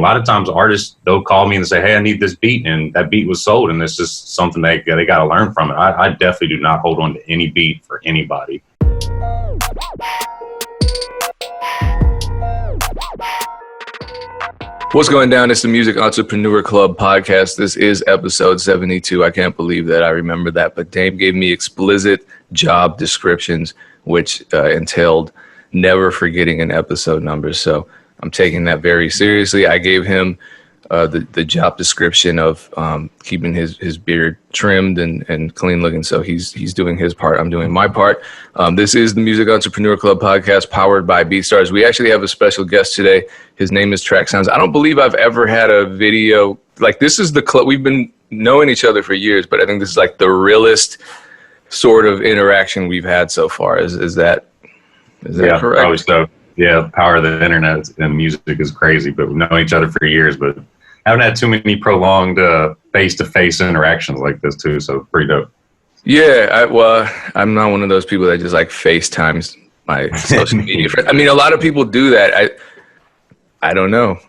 lot of times artists, they'll call me and say, hey, I need this beat. And that beat was sold. And it's just something they got to learn from it. I definitely do not hold on to any beat for anybody. What's going down? It's the Music Entrepreneur Club podcast. This is episode 72. I can't believe that I remember that, but Dame gave me explicit job descriptions, which entailed never forgetting an episode number. So I'm taking that very seriously. I gave him the job description of keeping his beard trimmed and clean looking. So he's doing his part. I'm doing my part. This is the Music Entrepreneur Club podcast powered by BeatStars. We actually have a special guest today. His name is Trakksounds. I don't believe I've ever had a video like this. Is the club. We've been knowing each other for years, but I think this is like the realest sort of interaction we've had so far. Is that correct? Probably so. Yeah, the power of the internet and music is crazy, but we've known each other for years, but haven't had too many prolonged face-to-face interactions like this too, so pretty dope. Yeah, I'm not one of those people that just like FaceTimes my social media friends. I mean, a lot of people do that. I don't know.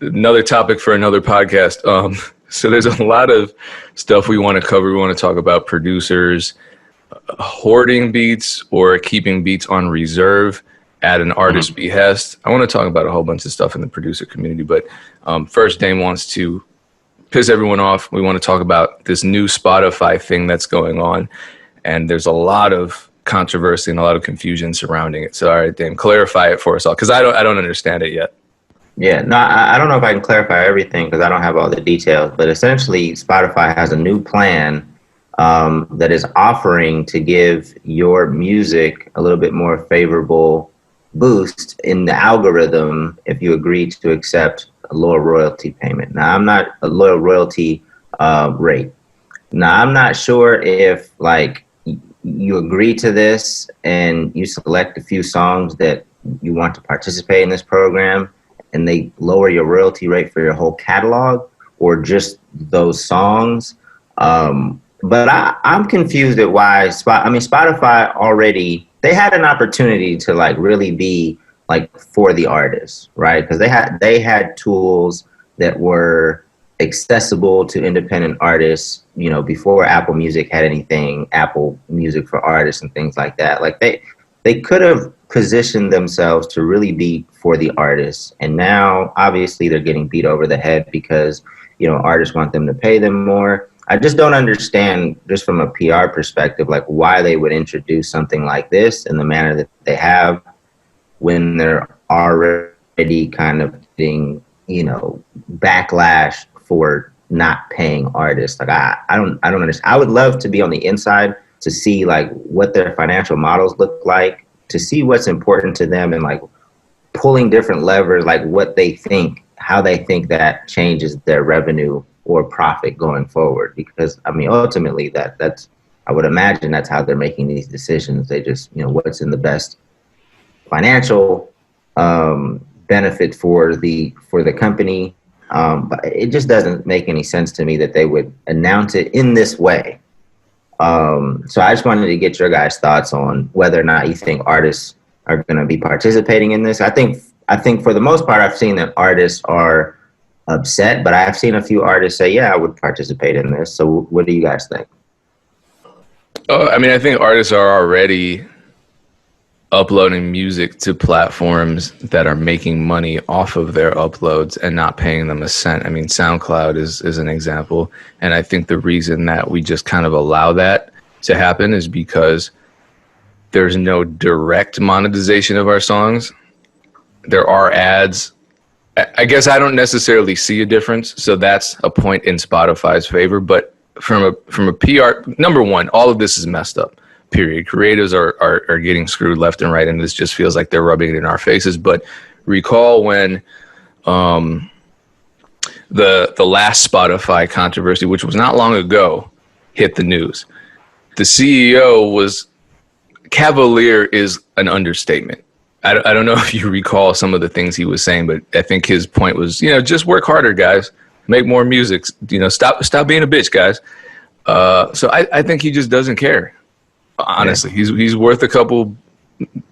Another topic for another podcast. So there's a lot of stuff we want to cover. We want to talk about producers hoarding beats or keeping beats on reserve at an artist's behest. I want to talk about a whole bunch of stuff in the producer community, but first, Dame wants to piss everyone off. We want to talk about this new Spotify thing that's going on, and there's a lot of controversy and a lot of confusion surrounding it. So, all right, Dame, clarify it for us all, because I don't understand it yet. Yeah, no, I don't know if I can clarify everything because I don't have all the details, but essentially Spotify has a new plan that is offering to give your music a little bit more favorable boost in the algorithm if you agree to accept a lower royalty payment. Now, I'm not a lower royalty rate. Now, I'm not sure if like you agree to this and you select a few songs that you want to participate in this program and they lower your royalty rate for your whole catalog or just those songs. But I'm confused at why Spotify already, they had an opportunity to like really be like for the artists, right? Because they had tools that were accessible to independent artists, you know, before Apple Music had anything, Apple Music for artists and things like that. Like they could have positioned themselves to really be for the artists. And now obviously they're getting beat over the head because, you know, artists want them to pay them more. I just don't understand, just from a PR perspective, like why they would introduce something like this in the manner that they have when they're already kind of getting, you know, backlash for not paying artists. Like I don't understand. I would love to be on the inside to see like what their financial models look like, to see what's important to them and like pulling different levers, like what they think, how they think that changes their revenue or profit going forward. Because I mean, ultimately that's, I would imagine that's how they're making these decisions. They just, you know, what's in the best financial benefit for the company. But it just doesn't make any sense to me that they would announce it in this way. So I just wanted to get your guys' thoughts on whether or not you think artists are going to be participating in this. I think for the most part, I've seen that artists are upset, but I've seen a few artists say, yeah, I would participate in this. So what do you guys think? I mean, I think artists are already uploading music to platforms that are making money off of their uploads and not paying them a cent. I mean, SoundCloud is an example. And I think the reason that we just kind of allow that to happen is because there's no direct monetization of our songs. There are ads. I guess I don't necessarily see a difference. So that's a point in Spotify's favor. But from a PR, number one, all of this is messed up. Period. Creatives are getting screwed left and right, and this just feels like they're rubbing it in our faces. But recall when the last Spotify controversy, which was not long ago, hit the news. The CEO was cavalier is an understatement. I don't know if you recall some of the things he was saying, but I think his point was, you know, just work harder, guys. Make more music. You know, stop being a bitch, guys. So I think he just doesn't care. Honestly, he's worth a couple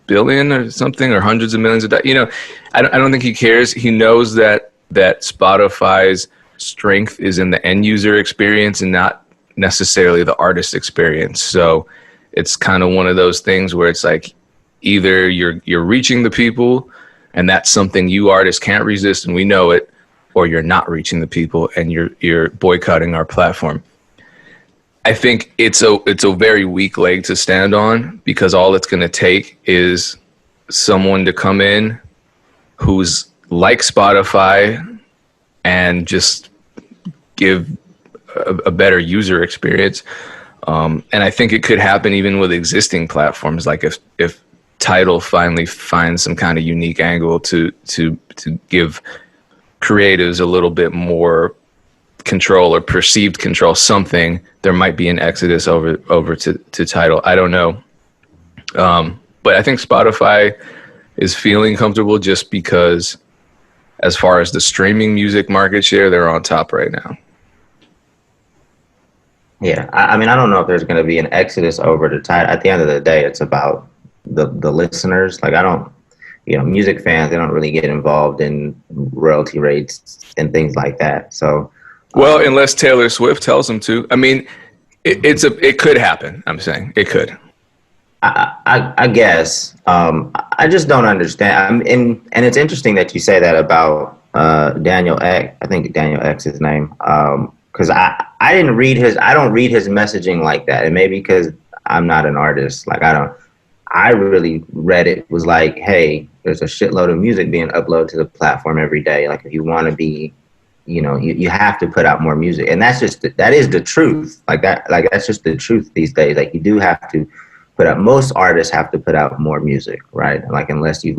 billion or something, or hundreds of millions of dollars. You know, I don't think he cares. He knows that Spotify's strength is in the end user experience and not necessarily the artist experience. So it's kind of one of those things where it's like either you're reaching the people, and that's something you artists can't resist, and we know it, or you're not reaching the people and you're boycotting our platform. I think it's a very weak leg to stand on, because all it's going to take is someone to come in who's like Spotify and just give a better user experience. And I think it could happen even with existing platforms. Like if Tidal finally finds some kind of unique angle to give creatives a little bit more control or perceived control, something, there might be an exodus over to Tidal. I don't know. But I think Spotify is feeling comfortable just because as far as the streaming music market share, they're on top right now. Yeah, I mean, I don't know if there's going to be an exodus over to Tidal. At the end of the day, it's about the listeners. Like, I don't, music fans, they don't really get involved in royalty rates and things like that. So, well, unless Taylor Swift tells them to. I mean, it could happen. I'm saying it could. I guess. I just don't understand. And it's interesting that you say that about Daniel Ek. I think Daniel Ek's his name. Because I don't read his messaging like that. And maybe because I'm not an artist, like I really read it was like, hey, there's a shitload of music being uploaded to the platform every day. Like, if you want to be, you have to put out more music. And that is the truth. That's just the truth these days. Like, you do have to put out, most artists have to put out more music, right? Like, unless you've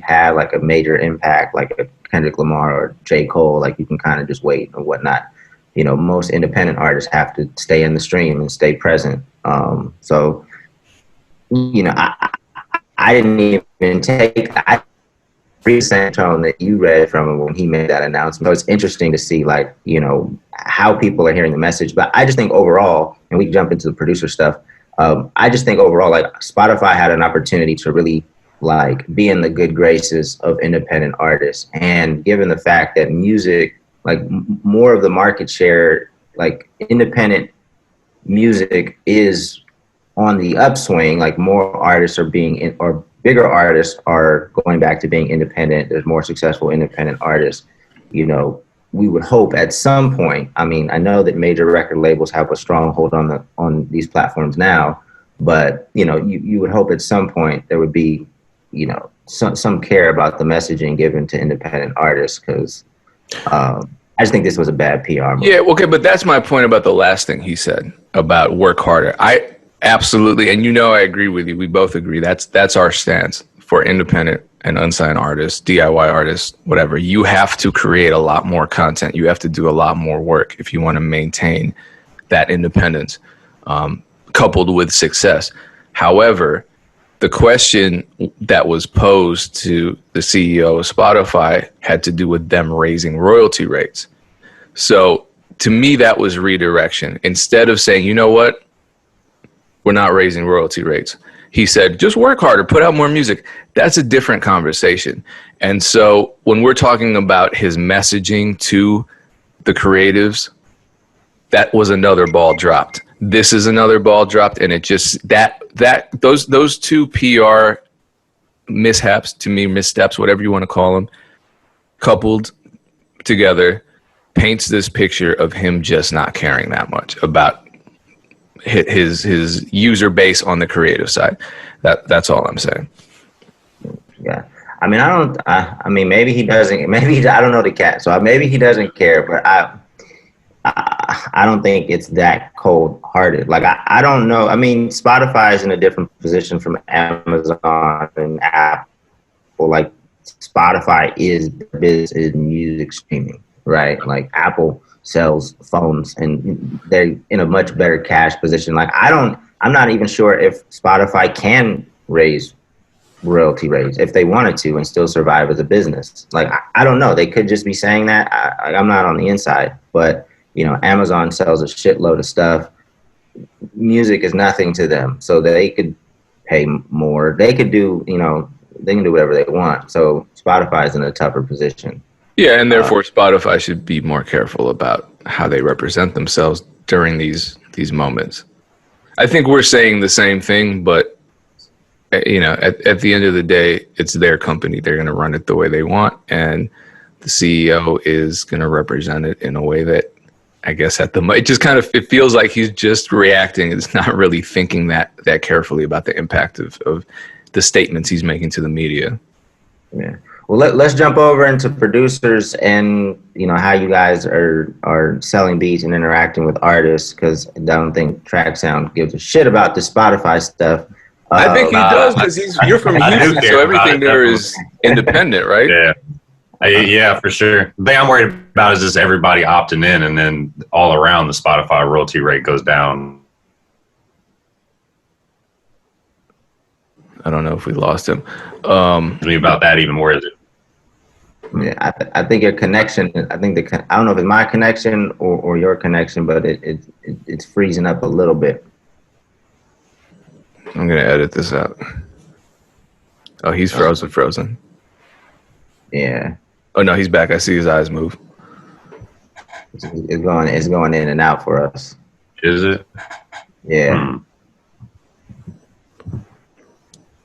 had like a major impact, like a Kendrick Lamar or J. Cole, like, you can kind of just wait and whatnot. Most independent artists have to stay in the stream and stay present. So, I didn't even I read the same tone that you read from him when he made that announcement. So it's interesting to see, like, how people are hearing the message. But I just think overall, and we jump into the producer stuff, I just think overall, like, Spotify had an opportunity to really, like, be in the good graces of independent artists. And given the fact that music, like, more of the market share, like, independent music is on the upswing, like, more artists are or bigger artists are going back to being independent. There's more successful independent artists. We would hope at some point, I mean, I know that major record labels have a strong hold on these platforms now, but, you would hope at some point there would be, some care about the messaging given to independent artists, because I just think this was a bad PR move. Yeah, okay, but that's my point about the last thing he said about work harder. I absolutely, and I agree with you. We both agree. That's our stance for independent and unsigned artists, DIY artists, whatever. You have to create a lot more content. You have to do a lot more work if you want to maintain that independence, coupled with success. However, the question that was posed to the CEO of Spotify had to do with them raising royalty rates. So to me, that was redirection. Instead of saying, you know what, we're not raising royalty rates, he said, just work harder, put out more music. That's a different conversation. And so when we're talking about his messaging to the creatives, that was another ball dropped. This is another ball dropped. And it just, those two PR mishaps, to me, missteps, whatever you want to call them, coupled together, paints this picture of him just not caring that much about his user base on the creative side. That's all I'm saying. Yeah. I mean, I mean, maybe he doesn't, I don't know the cat. So maybe he doesn't care, but I don't think it's that cold hearted. Like, I don't know. I mean, Spotify is in a different position from Amazon and Apple. Like, Spotify is music streaming, right? Like, Apple sells phones and they're in a much better cash position. Like, I'm not even sure if Spotify can raise royalty rates if they wanted to and still survive as a business. Like, I don't know. They could just be saying that. I'm not on the inside, but Amazon sells a shitload of stuff. Music is nothing to them, so they could pay more. They could do, they can do whatever they want. So Spotify's in a tougher position. Yeah, and therefore Spotify should be more careful about how they represent themselves during these moments. I think we're saying the same thing, but at the end of the day, it's their company. They're going to run it the way they want, and the CEO is going to represent it in a way that, I guess, it just kind of, it feels like he's just reacting. It's not really thinking that carefully about the impact of the statements he's making to the media. Yeah. Well, let's jump over into producers and how you guys are selling beats and interacting with artists, because I don't think Trakksounds gives a shit about the Spotify stuff. I think he does, because you're from Houston, so everything there is independent, right? Yeah. Yeah, for sure. The thing I'm worried about is just everybody opting in, and then all around the Spotify royalty rate goes down. I don't know if we lost him. About that even more, is it? Yeah, I think your connection. I don't know if it's my connection or your connection, but it's freezing up a little bit. I'm gonna edit this out. Oh, he's frozen. Yeah. Oh no, he's back. I see his eyes move. It's going in and out for us. Is it? Yeah.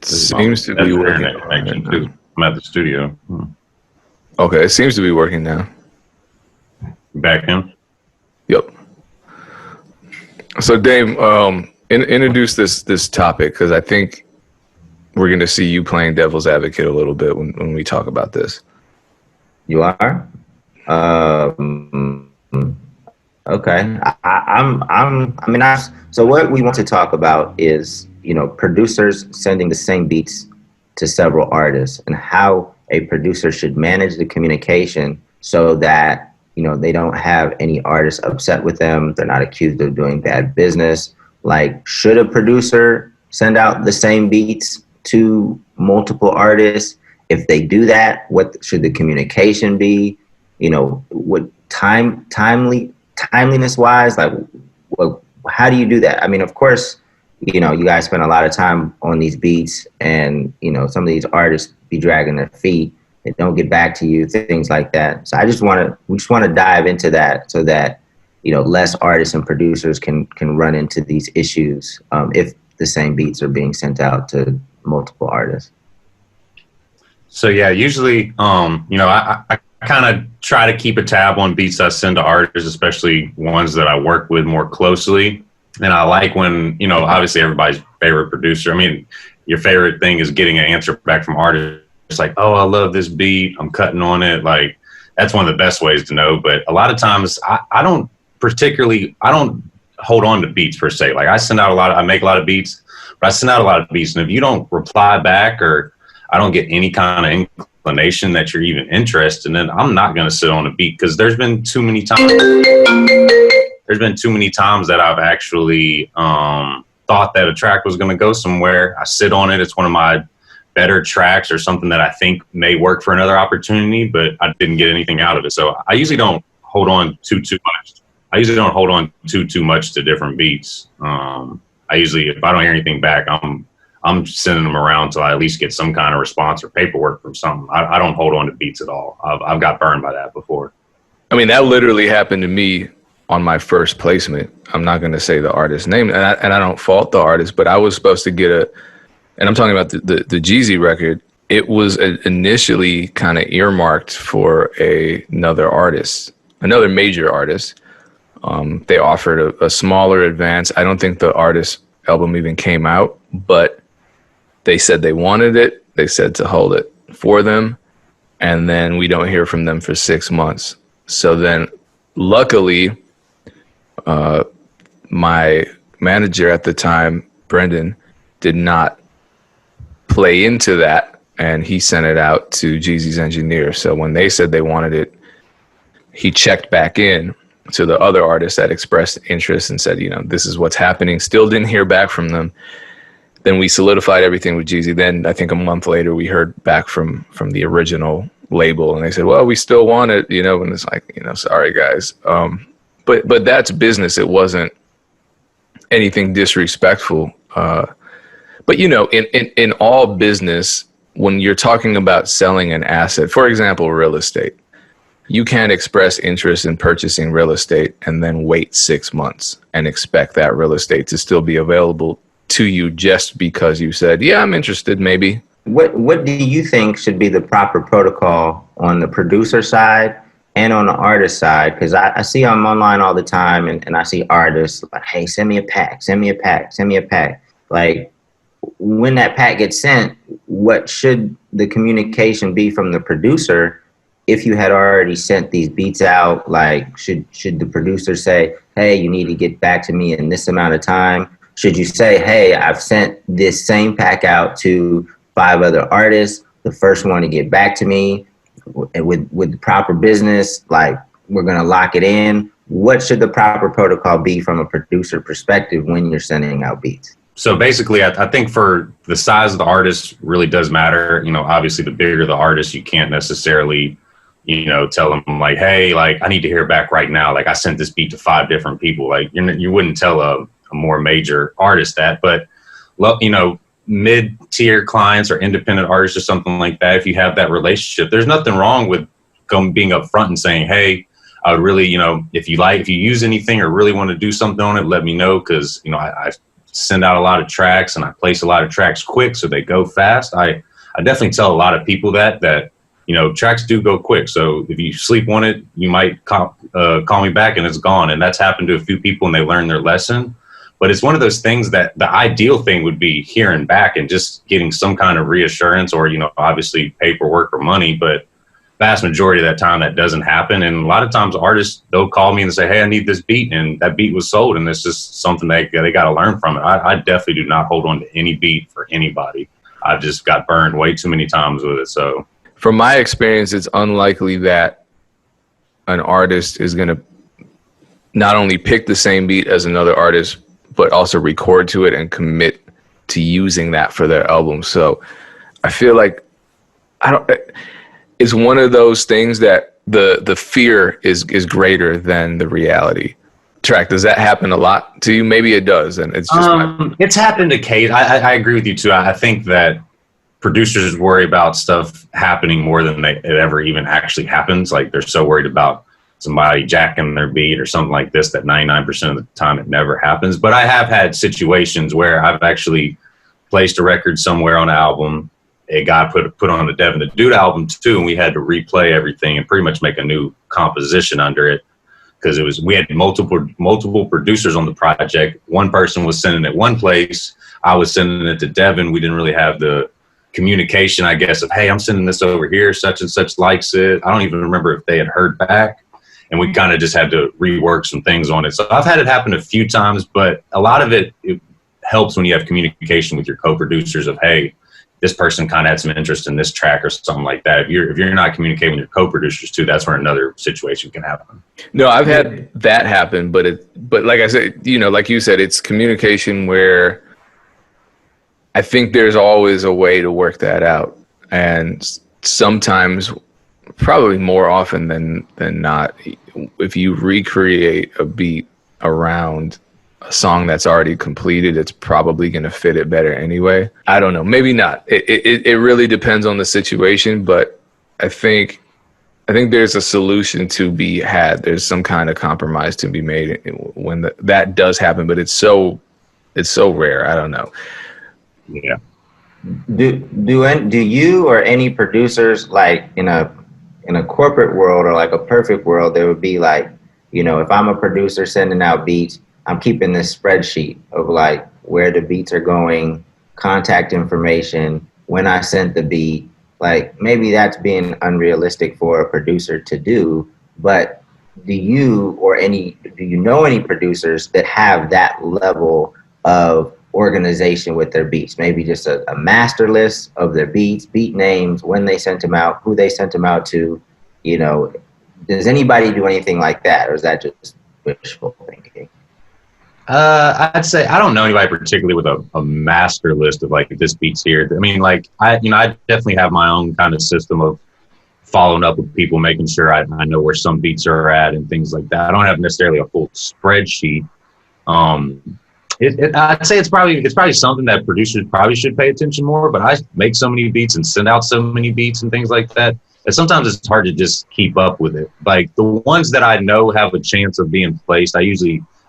Seems to be working. I'm at the studio. Okay, it seems to be working now. Back in? Yep. So Dame, introduce this topic, because I think we're going to see you playing devil's advocate a little bit when we talk about this. You are? Okay. So what we want to talk about is, producers sending the same beats to several artists, and how a producer should manage the communication so that, they don't have any artists upset with them. They're not accused of doing bad business. Like, should a producer send out the same beats to multiple artists? If they do that, what should the communication be? What timeliness wise, like, how do you do that? I mean, of course, you guys spend a lot of time on these beats, and, some of these artists be dragging their feet. They don't get back to you, things like that. So we just want to dive into that, so that, less artists and producers can run into these issues if the same beats are being sent out to multiple artists. So yeah, usually, I kind of try to keep a tab on beats I send to artists, especially ones that I work with more closely. And I like when, obviously everybody's favorite producer. I mean, your favorite thing is getting an answer back from artists. It's like, oh, I love this beat, I'm cutting on it. Like, that's one of the best ways to know. But a lot of times I don't hold on to beats per se. Like, I make a lot of beats, but I send out a lot of beats. And if you don't reply back, or I don't get any kind of inclination that you're even interested, then I'm not going to sit on a beat, because there's been too many times that I've actually thought that a track was going to go somewhere. I sit on it. It's one of my better tracks, or something that I think may work for another opportunity, but I didn't get anything out of it. So I usually don't hold on too much. I usually don't hold on too much to different beats. If I don't hear anything back, I'm sending them around till I at least get some kind of response or paperwork from something. I don't hold on to beats at all. I've got burned by that before. I mean, that literally happened to me on my first placement. I'm not going to say the artist's name, and I don't fault the artist, but I was supposed to get and I'm talking about the Jeezy record. It was initially kind of earmarked for another major artist. They offered a smaller advance. I don't think the artist's album even came out, but they said they wanted it. They said to hold it for them, and then we don't hear from them for 6 months. So then, luckily, my manager at the time, Brendan, did not play into that, and he sent it out to Jeezy's engineer. So when they said they wanted it, he checked back in to the other artists that expressed interest and said, this is what's happening. Still didn't hear back from them. Then we solidified everything with Jeezy. Then I think a month later we heard back from the original label, and they said, well, we still want it, and it's like, sorry guys. But that's business. It wasn't anything disrespectful. But, you know, in all business, when you're talking about selling an asset, for example, real estate, you can't express interest in purchasing real estate and then wait 6 months and expect that real estate to still be available to you just because you said, yeah, I'm interested, maybe. What do you think should be the proper protocol on the producer side and on the artist side? Because I see I'm online all the time, and I see artists like, hey, send me a pack, send me a pack, send me a pack. Like, when that pack gets sent, what should the communication be from the producer? If you had already sent these beats out, like, should the producer say, hey, you need to get back to me in this amount of time? Should you say, hey, I've sent this same pack out to 5 other artists, the first one to get back to me with the proper business, like, we're going to lock it in? What should the proper protocol be from a producer perspective when you're sending out beats? So basically, I think for the size of the artist really does matter. You know, obviously the bigger the artist, you can't necessarily, you know, tell them like, hey, like, I need to hear back right now. Like, I sent this beat to 5 different people. Like, you wouldn't tell a more major artist that, but, you know, mid-tier clients or independent artists or something like that, if you have that relationship, there's nothing wrong with being upfront and saying, hey, I would really, you know, if you use anything or really want to do something on it, let me know. Cause, you know, I send out a lot of tracks and I place a lot of tracks quick, so they go fast. I definitely tell a lot of people that, you know, tracks do go quick. So if you sleep on it, you might call me back and it's gone. And that's happened to a few people and they learned their lesson. But it's one of those things that the ideal thing would be hearing back and just getting some kind of reassurance, or, you know, obviously paperwork or money. But vast majority of that time that doesn't happen. And a lot of times artists, they'll call me and say, hey, I need this beat. And that beat was sold. And it's just something they got to learn from it. I definitely do not hold on to any beat for anybody. I've just got burned way too many times with it. So from my experience, it's unlikely that an artist is going to not only pick the same beat as another artist, but also record to it and commit to using that for their album. So I feel like it's one of those things that the fear is greater than the reality. Track, does that happen a lot to you? Maybe it does, and it's just it's happened occasionally. I agree with you too. I think that producers worry about stuff happening more than it ever even actually happens. Like, they're so worried about somebody jacking their beat or something like this that 99% of the time it never happens. But I have had situations where I've actually placed a record somewhere on an album. It got put on the Devin the Dude album too, and we had to replay everything and pretty much make a new composition under it, because we had multiple producers on the project. One person was sending it one place, I was sending it to Devin. We didn't really have the communication, I guess, of, hey, I'm sending this over here, such and such likes it. I don't even remember if they had heard back. And we kind of just had to rework some things on it. So I've had it happen a few times, but a lot of it helps when you have communication with your co-producers of, hey, this person kind of had some interest in this track or something like that. If you're not communicating with your co-producers too, that's where another situation can happen. No, I've had that happen, but like I said, you know, like you said, it's communication where I think there's always a way to work that out. And sometimes, probably more often than not, if you recreate a beat around a song that's already completed, it's probably going to fit it better anyway. I don't know, maybe not. It really depends on the situation, but I think there's a solution to be had. There's some kind of compromise to be made when that does happen, but it's so rare. I don't know. Yeah. Do you or any producers, like, in a corporate world or like a perfect world, there would be like, you know, if I'm a producer sending out beats, I'm keeping this spreadsheet of like where the beats are going, contact information, when I sent the beat. Like, maybe that's being unrealistic for a producer to do, but do you know any producers that have that level of organization with their beats? Maybe just a master list of their beats, beat names, when they sent them out, who they sent them out to. You know, does anybody do anything like that, or is that just wishful thinking? I'd say I don't know anybody particularly with a master list of like, this beat's here. I mean, like, I definitely have my own kind of system of following up with people, making sure I know where some beats are at and things like that. I don't have necessarily a full spreadsheet. I'd say it's probably something that producers probably should pay attention more. But I make so many beats and send out so many beats and things like that sometimes it's hard to just keep up with it. Like the ones that I know have a chance of being placed, I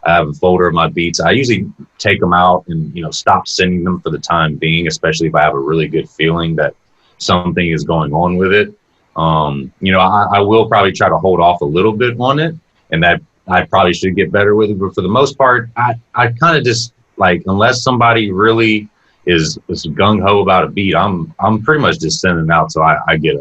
have a folder of my beats. I usually take them out and stop sending them for the time being, especially if I have a really good feeling that something is going on with it. I will probably try to hold off a little bit on it, and that I probably should get better with it. But for the most part, I kind of just like, unless somebody really is gung ho about a beat, I'm pretty much just sending it out so I get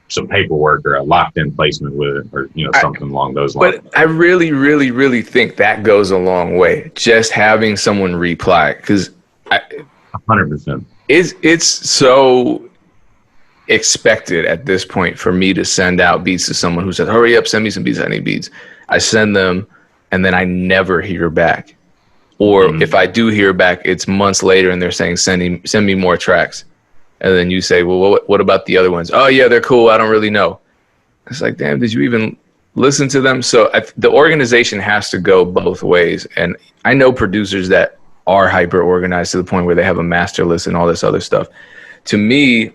some paperwork or a locked in placement with it, or something along those lines. But I really, really, really think that goes a long way. Just having someone reply, because 100%. It's so expected at this point for me to send out beats to someone who says, hurry up, send me some beats, I need beats. I send them and then I never hear back. Or if I do hear back, it's months later and they're saying, send me more tracks. And then you say, well, what about the other ones? Oh yeah, they're cool, I don't really know. It's like, damn, did you even listen to them? So the organization has to go both ways. And I know producers that are hyper organized to the point where they have a master list and all this other stuff. To me,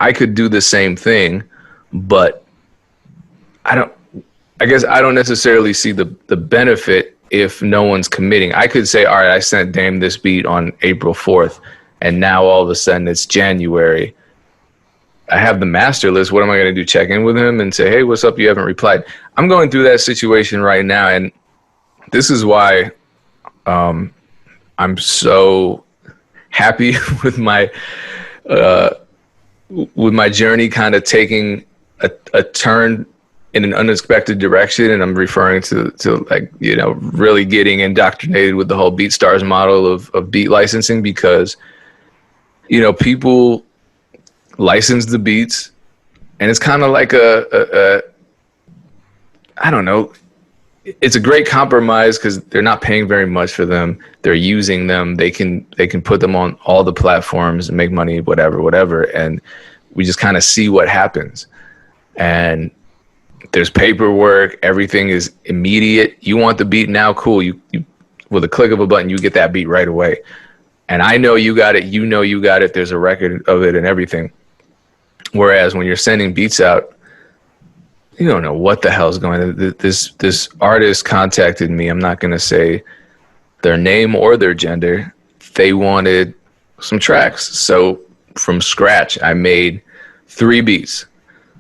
I could do the same thing, but I guess I don't necessarily see the benefit if no one's committing. I could say, all right, I sent Dame this beat on April 4th, and now all of a sudden it's January. I have the master list. What am I going to do? Check in with him and say, hey, what's up? You haven't replied. I'm going through that situation right now, and this is why I'm so happy with my journey kind of taking a turn in an unexpected direction. And I'm referring to like, really getting indoctrinated with the whole BeatStars model of beat licensing, because, people license the beats and it's kind of like I don't know. It's a great compromise because they're not paying very much for them. They're using them. They can put them on all the platforms and make money, whatever. And we just kind of see what happens. And there's paperwork. Everything is immediate. You want the beat now? Cool. You with a click of a button, you get that beat right away. And I know you got it. You know you got it. There's a record of it and everything. Whereas when you're sending beats out, you don't know what the hell is going on. This artist contacted me. I'm not going to say their name or their gender. They wanted some tracks. So from scratch, I made 3 beats.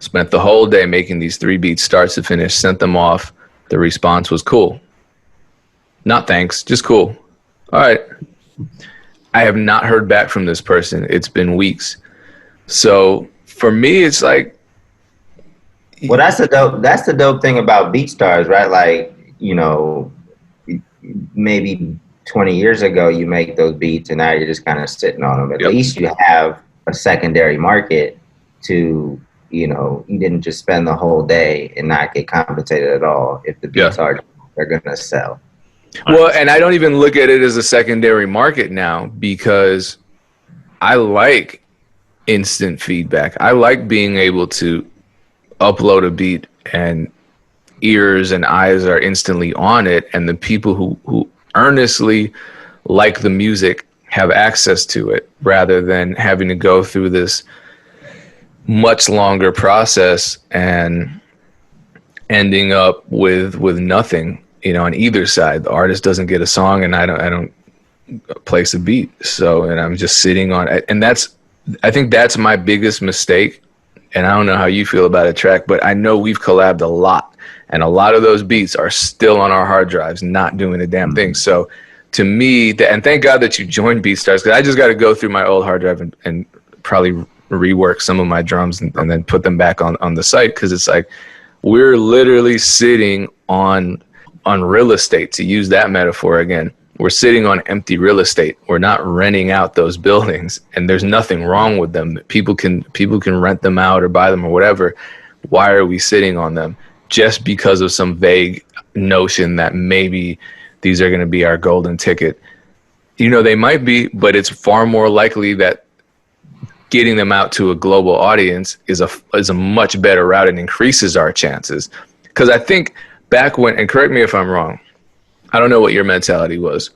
Spent the whole day making these 3 beats, start to finish, sent them off. The response was cool. Not thanks, just cool. All right. I have not heard back from this person. It's been weeks. So for me, it's like, well, that's the dope thing about BeatStars, right? Like, maybe 20 years ago you make those beats and now you're just kind of sitting on them. At least you have a secondary market to, you didn't just spend the whole day and not get compensated at all if the beats they're going to sell. Well, and I don't even look at it as a secondary market now, because I like instant feedback. I like being able to upload a beat and ears and eyes are instantly on it, and the people who earnestly like the music have access to it, rather than having to go through this much longer process and ending up with nothing, on either side. The artist doesn't get a song and I don't place a beat. So, and I'm just sitting on it. And I think that's my biggest mistake. And I don't know how you feel about it, Track, but I know we've collabed a lot, and a lot of those beats are still on our hard drives, not doing a damn thing. So to me, and thank God that you joined BeatStars, because I just got to go through my old hard drive and probably rework some of my drums and then put them back on the site, because it's like we're literally sitting on real estate, to use that metaphor again. We're sitting on empty real estate. We're not renting out those buildings, and there's nothing wrong with them. People can rent them out or buy them or whatever. Why are we sitting on them? Just because of some vague notion that maybe these are going to be our golden ticket. They might be, but it's far more likely that getting them out to a global audience is a much better route and increases our chances. Because I think back when, and correct me if I'm wrong, I don't know what your mentality was,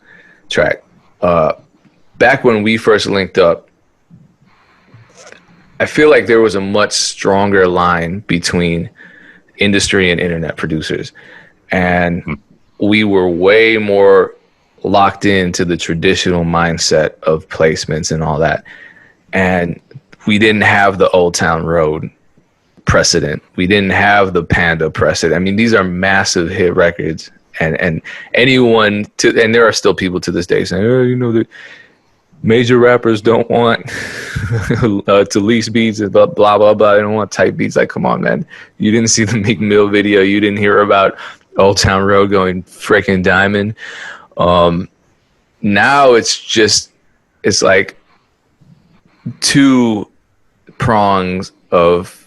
Track. Back when we first linked up, I feel like there was a much stronger line between industry and internet producers. And we were way more locked into the traditional mindset of placements and all that. And we didn't have the Old Town Road precedent. We didn't have the Panda precedent. I mean, these are massive hit records. And anyone and there are still people to this day saying, oh, the major rappers don't want to lease beats and blah, blah, blah. They don't want type beats. Like, come on, man. You didn't see the Meek Mill video. You didn't hear about Old Town Road going freaking diamond. Now it's like two prongs of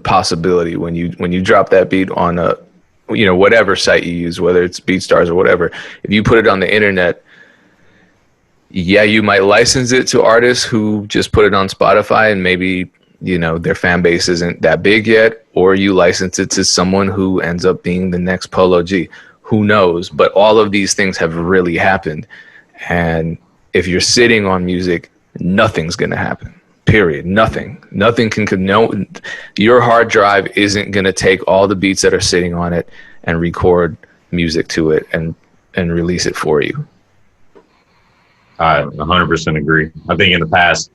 possibility when you drop that beat on a, whatever site you use, whether it's BeatStars or whatever. If you put it on the internet, yeah, you might license it to artists who just put it on Spotify and maybe, their fan base isn't that big yet, or you license it to someone who ends up being the next Polo G. Who knows? But all of these things have really happened. And if you're sitting on music, nothing's going to happen. Period. Nothing can your hard drive isn't going to take all the beats that are sitting on it and record music to it and release it for you. I 100% agree. I think in the past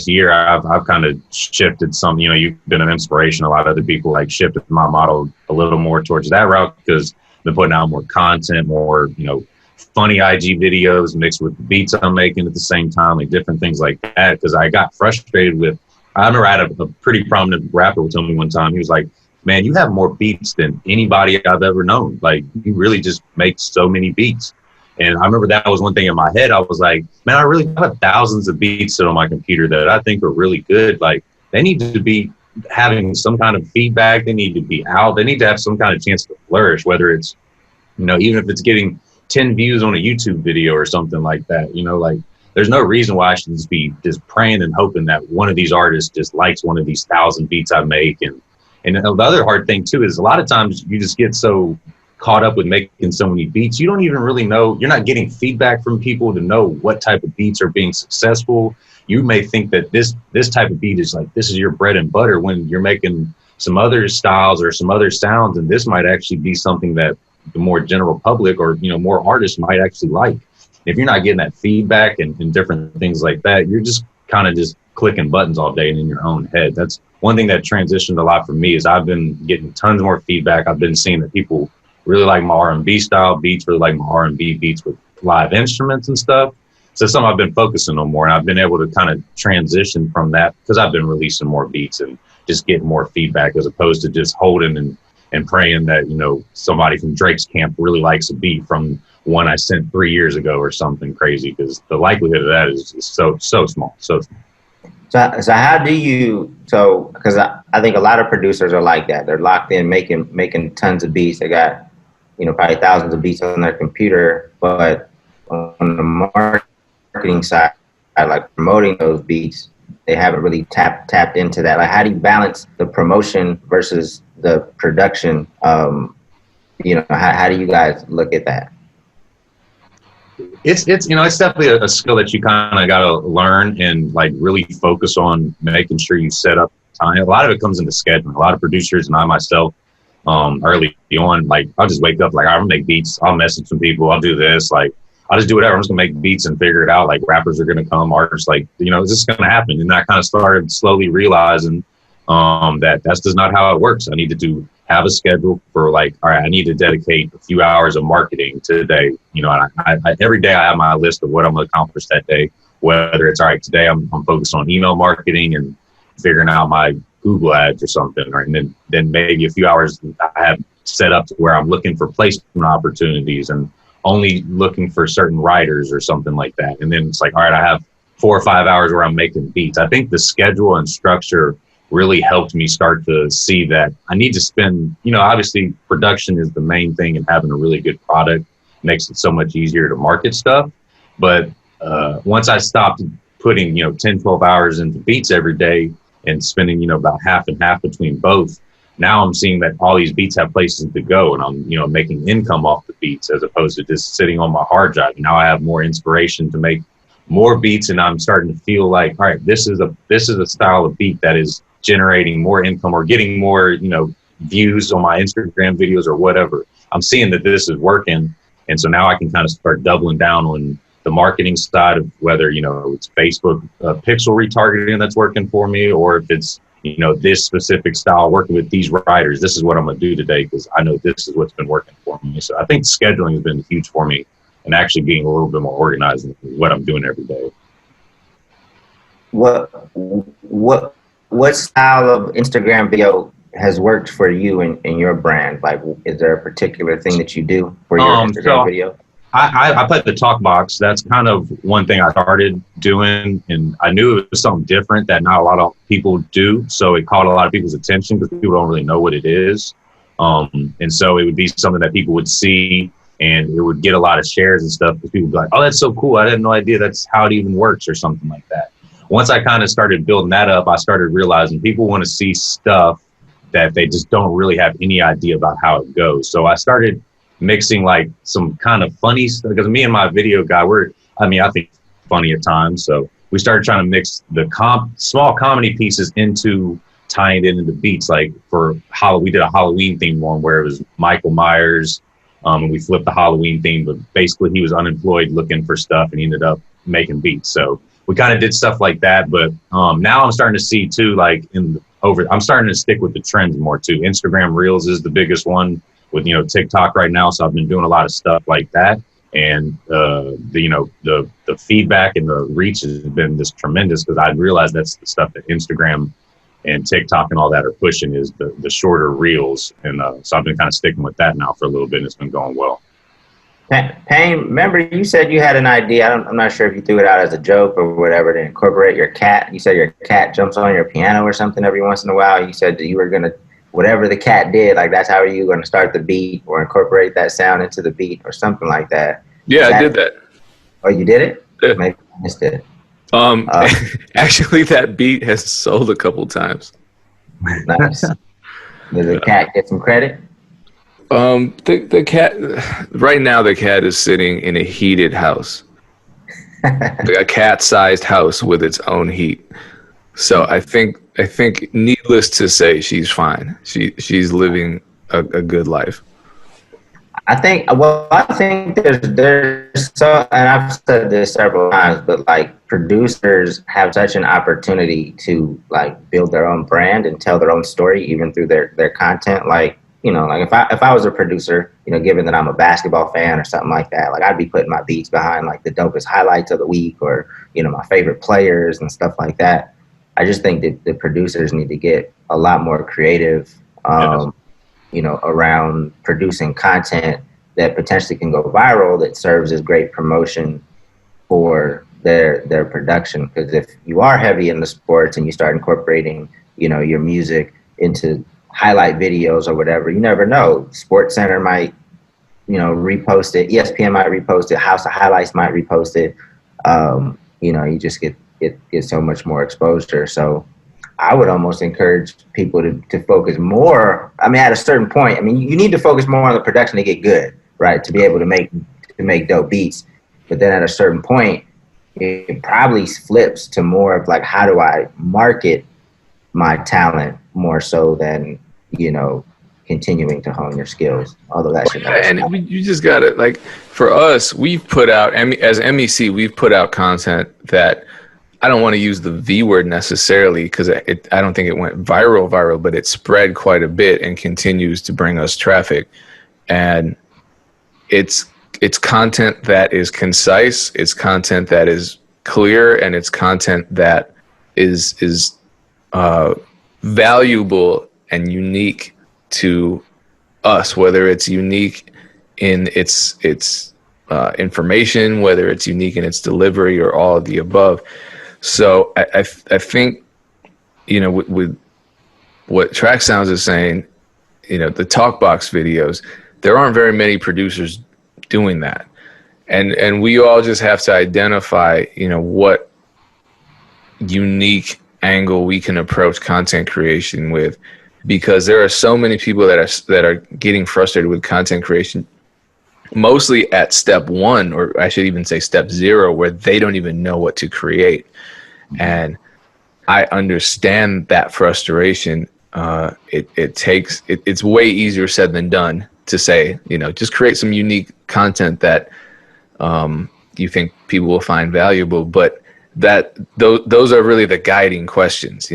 year, I've kind of shifted some, you've been an inspiration. A lot of other people like shifted my model a little more towards that route because I've been putting out more content, more, funny IG videos mixed with the beats I'm making at the same time, like different things like that. Because I got frustrated with, I remember I had a pretty prominent rapper who told me one time, he was like, man, you have more beats than anybody I've ever known. Like, you really just make so many beats. And I remember that was one thing in my head. I was like, man, I really have thousands of beats sit on my computer that I think are really good. Like, they need to be having some kind of feedback. They need to be out. They need to have some kind of chance to flourish, whether it's, even if it's getting 10 views on a YouTube video or something like that, like there's no reason why I should just be just praying and hoping that one of these artists just likes one of these 1,000 beats I make. And the other hard thing too is a lot of times you just get so caught up with making so many beats, you don't even really know, you're not getting feedback from people to know what type of beats are being successful. You may think that this type of beat is like, this is your bread and butter when you're making some other styles or some other sounds. And this might actually be something that the more general public or, more artists might actually like. If you're not getting that feedback and different things like that, you're just kind of just clicking buttons all day and in your own head. That's one thing that transitioned a lot for me is I've been getting tons more feedback. I've been seeing that people really like my R&B style beats, really like my R&B beats with live instruments and stuff. So it's something I've been focusing on more, and I've been able to kind of transition from that because I've been releasing more beats and just getting more feedback as opposed to just holding and praying that, somebody from Drake's camp really likes a beat from one I sent 3 years ago or something crazy, because the likelihood of that is so small. So how do you, because I think a lot of producers are like that. They're locked in making tons of beats. They got, probably thousands of beats on their computer, but on the marketing side, like promoting those beats, they haven't really tapped into that. Like, how do you balance the promotion versus the production? How do you guys look at that? It's it's definitely a skill that you kind of got to learn and like really focus on making sure you set up time. A lot of it comes into scheduling. A lot of producers and I myself, early on, like I'll just wake up like I'll make beats, I'll message some people, I'll do this, like I'll just do whatever. I'm just gonna make beats and figure it out. Like rappers are gonna come, artists, like it's just gonna happen. And I kind of started slowly realizing that that's just not how it works. I need to have a schedule for like, all right, I need to dedicate a few hours of marketing today. I every day I have my list of what I'm gonna accomplish that day. Whether it's all right, today I'm focused on email marketing and figuring out my Google ads or something, right? And then maybe a few hours I have set up to where I'm looking for placement opportunities and only looking for certain writers or something like that. And then it's like, all right, I have 4 or 5 hours where I'm making beats. I think the schedule and structure really helped me start to see that I need to spend, obviously production is the main thing, and having a really good product makes it so much easier to market stuff. But once I stopped putting, 10, 12 hours into beats every day and spending, about half and half between both, now I'm seeing that all these beats have places to go, and I'm, you know, making income off the beats as opposed to just sitting on my hard drive. Now I have more inspiration to make more beats, and I'm starting to feel like, all right, this is a style of beat that is generating more income or getting more, you know, views on my Instagram videos or whatever. I'm seeing that this is working, and so now I can kind of start doubling down on the marketing side of whether, you know, it's Facebook pixel retargeting that's working for me, or if it's, you know, this specific style working with these writers. This is what I'm going to do today because I know this is what's been working for me. So I think scheduling has been huge for me, and actually being a little bit more organized in what I'm doing every day. What style of Instagram video has worked for you in your brand? Like, is there a particular thing that you do for your Instagram video? I put the talk box. That's kind of one thing I started doing, and I knew it was something different that not a lot of people do. So it caught a lot of people's attention because people don't really know what it is. And so it would be something that people would see, and it would get a lot of shares and stuff because people would be like, oh, that's so cool. I had no idea that's how it even works or something like that. Once I kind of started building that up, I started realizing people want to see stuff that they just don't really have any idea about how it goes. So I started mixing like some kind of funny stuff, because me and my video guy, I think funny at times. So we started trying to mix the small comedy pieces into tying it into beats. Like we did a Halloween theme one where it was Michael Myers, and we flipped the Halloween theme, but basically he was unemployed looking for stuff and he ended up making beats. So we kind of did stuff like that. But now I'm starting to see too, like I'm starting to stick with the trends more too. Instagram Reels is the biggest one with, you know, TikTok right now. So I've been doing a lot of stuff like that. And, the feedback and the reach has been just tremendous because I realized that's the stuff that Instagram and TikTok and all that are pushing is the shorter reels. And so I've been kind of sticking with that now for a little bit, and it's been going well. Payne, remember you said you had an idea. I'm not sure if you threw it out as a joke or whatever to incorporate your cat. You said your cat jumps on your piano or something every once in a while. You said that you were going to, whatever the cat did, like that's how you were going to start the beat or incorporate that sound into the beat or something like that. Yeah, I did that. Oh, you did it? Yeah. Maybe I missed it. Actually, that beat has sold a couple times. Nice. Did the cat get some credit? The cat right now, the cat is sitting in a heated house, a cat-sized house with its own heat. So I think needless to say, she's fine. She's living a good life. I think there's so, and I've said this several times, but like producers have such an opportunity to like build their own brand and tell their own story, even through their content. Like, you know, like if I was a producer, you know, given that I'm a basketball fan or something like that, like I'd be putting my beats behind like the dopest highlights of the week or, you know, my favorite players and stuff like that. I just think that the producers need to get a lot more creative, you know, around producing content that potentially can go viral that serves as great promotion for their production. Because if you are heavy in the sports and you start incorporating, you know, your music into highlight videos or whatever, you never know. Sports Center might, you know, repost it. ESPN might repost it. House of Highlights might repost it. You know, you just get so much more exposure. So I would almost encourage people to focus more. I mean, at a certain point, I mean, you need to focus more on the production to get good, right? To be able to make dope beats. But then at a certain point, it probably flips to more of like, how do I market my talent more so than, you know, continuing to hone your skills. Although that should you just got to, like, for us, we've put out, as MEC, we've put out content that, I don't want to use the V word necessarily because I don't think it went viral, but it spread quite a bit and continues to bring us traffic. And it's content that is concise, it's content that is clear, and it's content that is valuable and unique to us, whether it's unique in its information, whether it's unique in its delivery, or all of the above. So I think, you know, with what Trakksounds is saying, you know, the talkbox videos, there aren't very many producers doing that. And we all just have to identify, you know, what unique angle we can approach content creation with, because there are so many people that are getting frustrated with content creation, mostly at step one, or I should even say step 0, where they don't even know what to create. And I understand that frustration. It's way easier said than done to say, just create some unique content that you think people will find valuable. But those are really the guiding questions.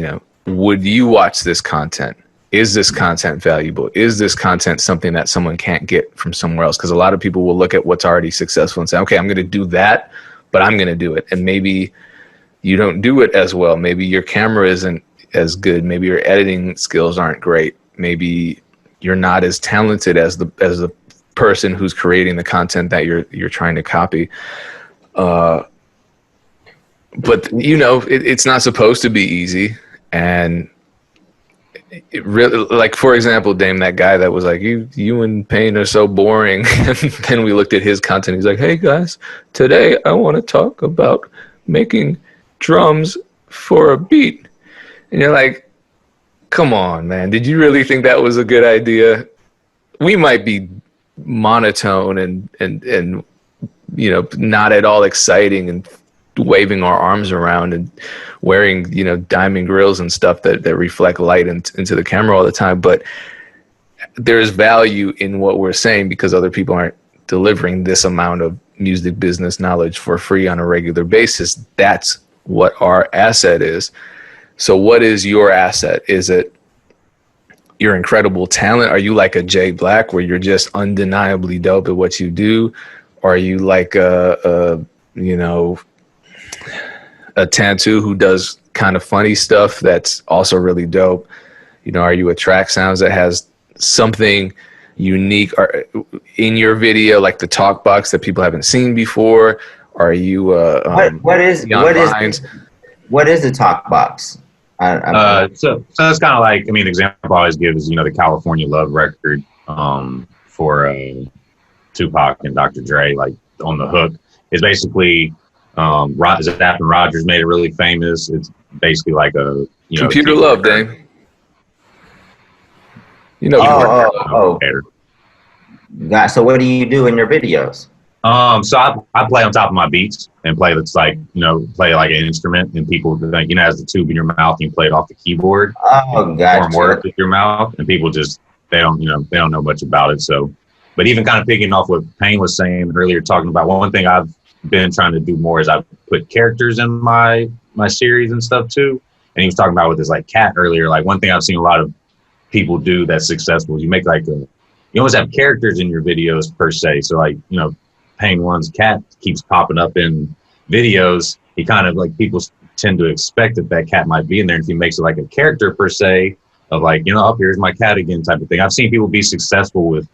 Would you watch this content? Is this content valuable? Is this content something that someone can't get from somewhere else? Because a lot of people will look at what's already successful and say, okay, I'm going to do that, but I'm going to do it. And maybe you don't do it as well. Maybe your camera isn't as good. Maybe your editing skills aren't great. Maybe you're not as talented as the person who's creating the content that you're trying to copy. But it's not supposed to be easy. And it really, like, for example, Dame, that guy that was like, you and Payne are so boring. And then we looked at his content. He's like, hey guys, today I want to talk about making drums for a beat. And you're like, come on, man. Did you really think that was a good idea? We might be monotone and not at all exciting and waving our arms around and wearing, diamond grills and stuff that reflect light into the camera all the time. But there's value in what we're saying because other people aren't delivering this amount of music business knowledge for free on a regular basis. That's what our asset is. So what is your asset? Is it your incredible talent? Are you like a Jay Black where you're just undeniably dope at what you do? Or are you like a Tantu who does kind of funny stuff that's also really dope? Are you a Trakksounds that has something unique in your video, like the talk box that people haven't seen before? Are you what is the talk box? So it's kind of like, the example I always give is, the California Love record for Tupac and Dr. Dre, like on the hook. It's basically Zapp and Rogers made it really famous. It's basically like a Computer Love, Dame. So what do you do in your videos? So I play on top of my beats and play that's like, play like an instrument, and people like, has the tube in your mouth and you play it off the keyboard. Oh, gotcha. Form words with your mouth, and people just, they don't know much about it. So, but even kind of picking off what Payne was saying earlier, talking about one thing I've been trying to do more is I've put characters in my series and stuff too. And he was talking about with this like cat earlier, like one thing I've seen a lot of people do that's successful is you make like you always have characters in your videos per se. So like, Payne One's cat keeps popping up in videos. He kind of like, people tend to expect that cat might be in there. And if he makes it like a character per se of like, oh, here's my cat again type of thing. I've seen people be successful with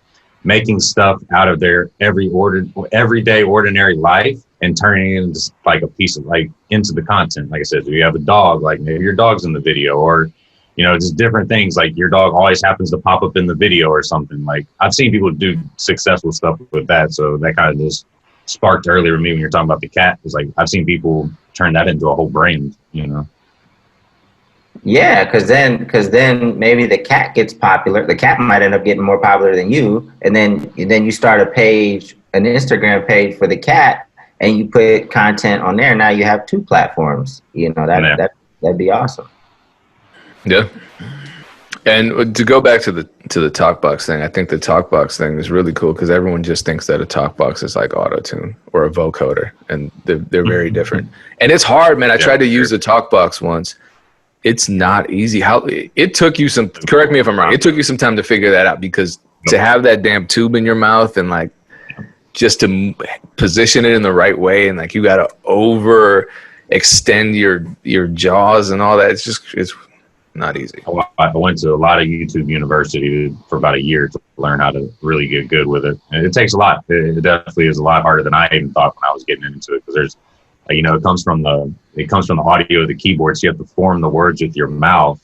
making stuff out of their everyday ordinary life and turning it into like a piece of like into the content. Like I said, if you have a dog, like maybe your dog's in the video, or just different things, like your dog always happens to pop up in the video or something. Like I've seen people do successful stuff with that. So that kind of just sparked earlier with me when you're talking about the cat. It's like I've seen people turn that into a whole brand, Yeah, because then maybe the cat gets popular. The cat might end up getting more popular than you, and then you start an Instagram page for the cat, and you put content on there. Now you have 2 platforms. That'd be awesome. Yeah. And to go back to the talk box thing, I think the talk box thing is really cool because everyone just thinks that a talk box is like auto-tune or a vocoder, and they're very different. And it's hard, man. I tried to use the talk box once. It's not easy. It took you some, correct me if I'm wrong, it took you some time to figure that out, because to have that damn tube in your mouth and like just to position it in the right way, and like you got to over extend your jaws and all that. It's not easy. I went to a lot of YouTube University for about a year to learn how to really get good with it. And it takes a lot. It definitely is a lot harder than I even thought when I was getting into it, because there's, it comes from the audio of the keyboard, so you have to form the words with your mouth,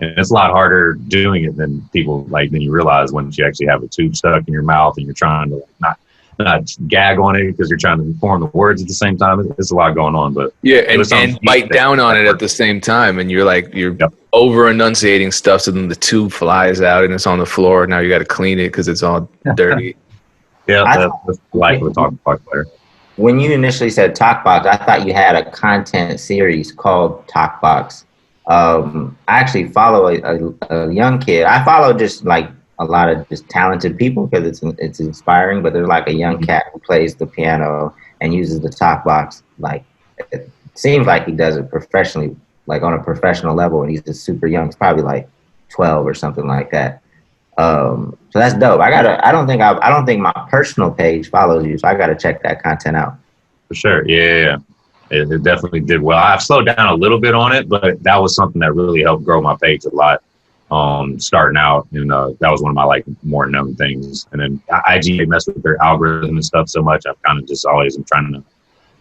and it's a lot harder doing it than you realize once you actually have a tube stuck in your mouth and you're trying to not gag on it because you're trying to form the words at the same time. It's a lot going on, but yeah, and bite down on it at the same time, and you're yep. over enunciating stuff, so then the tube flies out and it's on the floor. Now you got to clean it because it's all dirty. Yeah, that's the life of a talkbox player. When you initially said Talkbox, I thought you had a content series called Talkbox. I actually follow a young kid. I follow just like a lot of just talented people because it's inspiring. But there's like a young cat who plays the piano and uses the Talkbox. Like it seems like he does it professionally, like on a professional level. And he's just super young. He's probably like 12 or something like that. So that's dope. I don't think my personal page follows you, so I gotta check that content out. For sure. Yeah. It definitely did well. I've slowed down a little bit on it, but that was something that really helped grow my page a lot. Starting out, and that was one of my like more known things. And then IG messed with their algorithm and stuff so much. I've kind of just always am trying to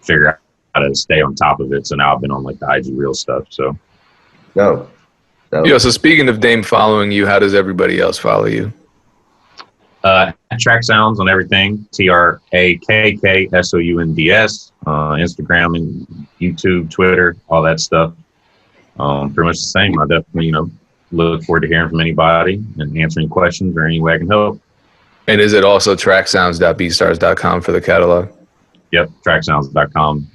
figure out how to stay on top of it. So now I've been on like the IG real stuff. So dope. Yeah. So speaking of Dame following you, how does everybody else follow you? Trakksounds on everything. TRAKKSOUNDS. Instagram and YouTube, Twitter, all that stuff. Pretty much the same. I definitely, look forward to hearing from anybody and answering questions or any way I can help. And is it also tracksounds.beatstars.com for the catalog? Yep, tracksounds.com.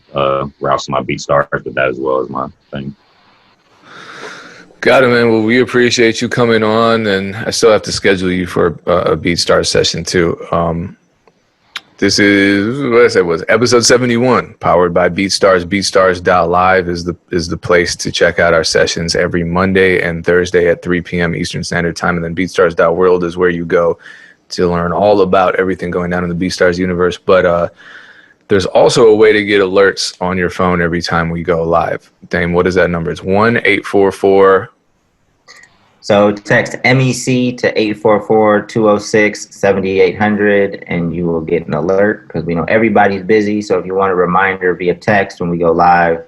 We're also my BeatStars, but that as well as my thing. Got it, man. Well, we appreciate you coming on, and I still have to schedule you for a BeatStars session too. This is what I said was episode 71, powered by BeatStars. BeatStars.live is the place to check out our sessions every Monday and Thursday at 3 p.m. Eastern Standard Time, and then BeatStars.world is where you go to learn all about everything going on in the BeatStars universe. But there's also a way to get alerts on your phone every time we go live. Dame, what is that number? It's 1-844. So text MEC to 844-206-7800 and you will get an alert because we know everybody's busy. So if you want a reminder via text when we go live,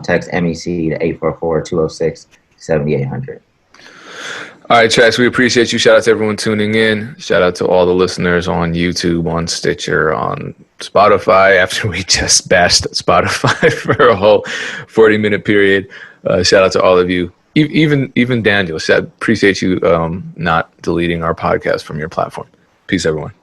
text MEC to 844-206-7800. All right, Trax, we appreciate you. Shout out to everyone tuning in. Shout out to all the listeners on YouTube, on Stitcher, on Spotify, after we just bashed Spotify for a whole 40-minute period. Shout out to all of you. Even Daniel said, appreciate you not deleting our podcast from your platform. Peace, everyone.